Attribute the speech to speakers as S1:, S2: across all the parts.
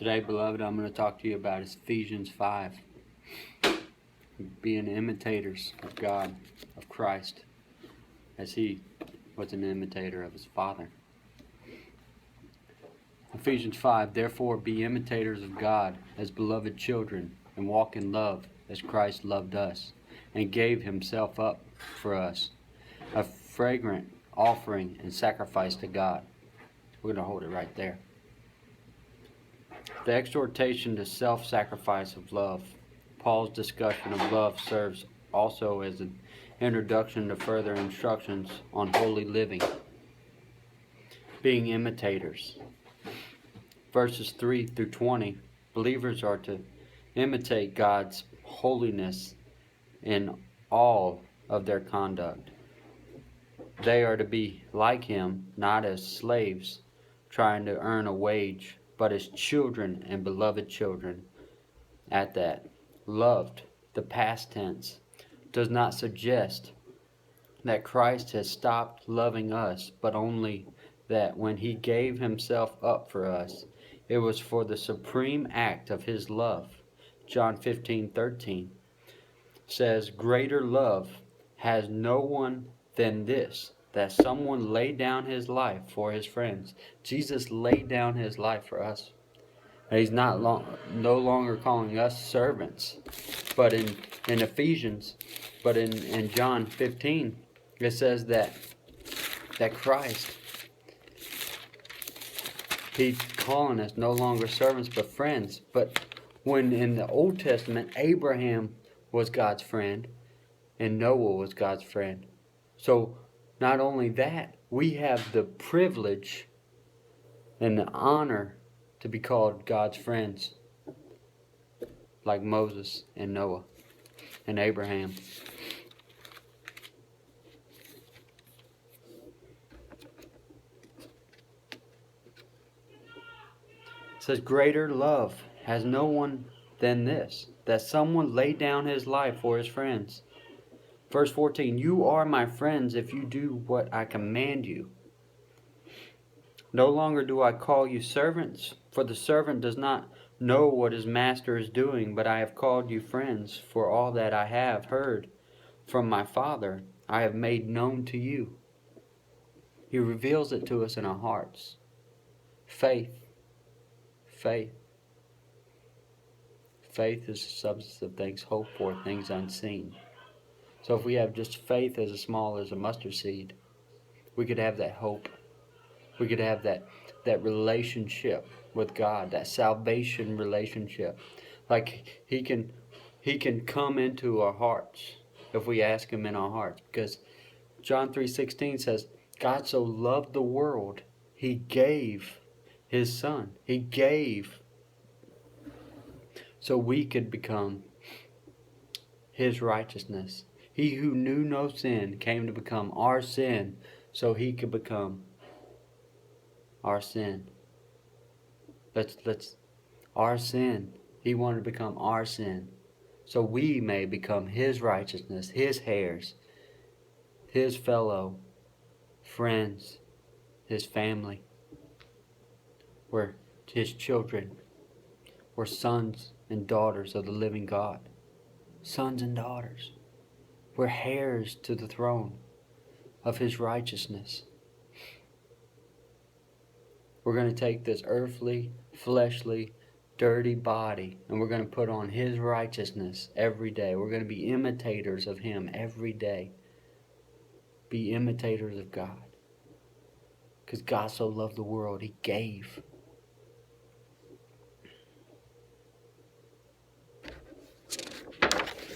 S1: Today, beloved, I'm going to talk to you about Ephesians 5. Being imitators of God, of Christ, as He was an imitator of His Father. Ephesians 5, therefore be imitators of God as beloved children, and walk in love as Christ loved us, and gave Himself up for us, a fragrant offering and sacrifice to God. We're going to hold it right there. The exhortation to self-sacrifice of love. Paul's discussion of love serves also as an introduction to further instructions on holy living. Being imitators. Verses 3 through 20, believers are to imitate God's holiness in all of their conduct. They are to be like Him, not as slaves trying to earn a wage, but as children and beloved children at that. Loved, the past tense, does not suggest that Christ has stopped loving us, but only that when He gave Himself up for us, it was for the supreme act of His love. John 15:13 says, greater love has no one than this, that someone lay down His life for His friends. Jesus laid down His life for us. He's no longer calling us servants. But in Ephesians, but in John 15, it says that Christ, He's calling us no longer servants but friends. But when in the Old Testament, Abraham was God's friend and Noah was God's friend. So not only that, we have the privilege and the honor to be called God's friends, like Moses and Noah and Abraham. It says, greater love has no one than this, that someone lay down his life for his friends. Verse 14, you are my friends if you do what I command you. No longer do I call you servants, for the servant does not know what his master is doing, but I have called you friends, for all that I have heard from my Father I have made known to you. He reveals it to us in our hearts. Faith. Faith is the substance of things hoped for, things unseen. So if we have just faith as small as a mustard seed, we could have that hope. We could have that relationship with God, that salvation relationship. Like He can come into our hearts if we ask Him in our hearts. Because John 3:16 says, God so loved the world, He gave His Son. He gave so we could become His righteousness. He who knew no sin came to become our sin so He could become our sin. Our sin. He wanted to become our sin so we may become His righteousness, His heirs, His fellow friends, His family. We're His children. We're sons and daughters of the living God. Sons and daughters. We're heirs to the throne of His righteousness. We're going to take this earthly, fleshly, dirty body and we're going to put on His righteousness every day. We're going to be imitators of Him every day. Be imitators of God. Because God so loved the world, He gave.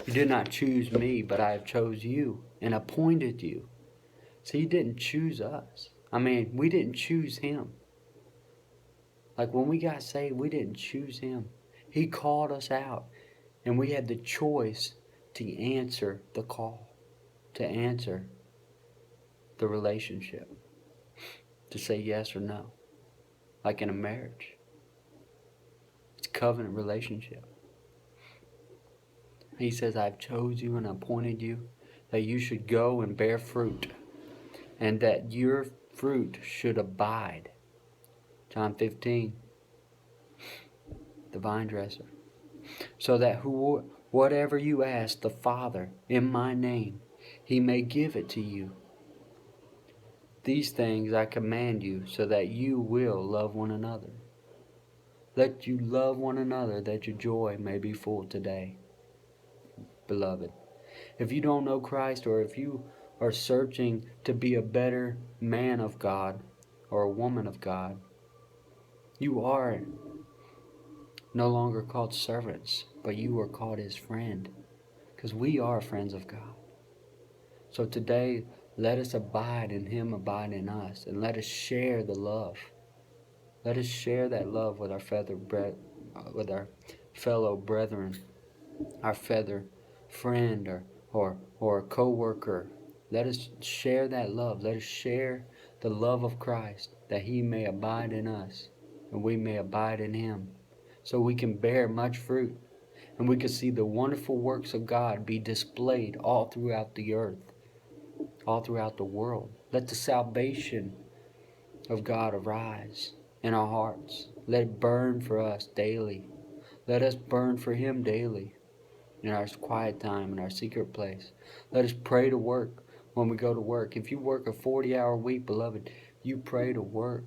S1: You did not choose me, but I have chose you and appointed you. So He didn't choose us. We didn't choose Him. Like when we got saved, we didn't choose Him. He called us out. And we had the choice to answer the call. To answer the relationship. To say yes or no. Like in a marriage. It's a covenant relationship. He says, I've chose you and appointed you that you should go and bear fruit. And that your fruit should abide. John 15. the vine dresser, so that whatever you ask the Father in my name, he may give it to you. These things I command you, so that you will love one another. Let you love one another, that your joy may be full today. Beloved, if you don't know Christ, or if you are searching to be a better man of God or a woman of God, you are no longer called servants, but you are called his friend, because we are friends of God. So today, let us abide in him, abide in us, and let us share the love. Let us share that love with our fellow brethren, our fellow friend, or a co-worker. Let us share that love. Let us share the love of Christ, that he may abide in us and we may abide in him, so we can bear much fruit and we can see the wonderful works of God be displayed all throughout the earth, all throughout the world. Let the salvation of God arise in our hearts. Let it burn for us daily. Let us burn for him daily in our quiet time, in our secret place. Let us pray to work when we go to work. If you work a 40-hour week, beloved, you pray to work.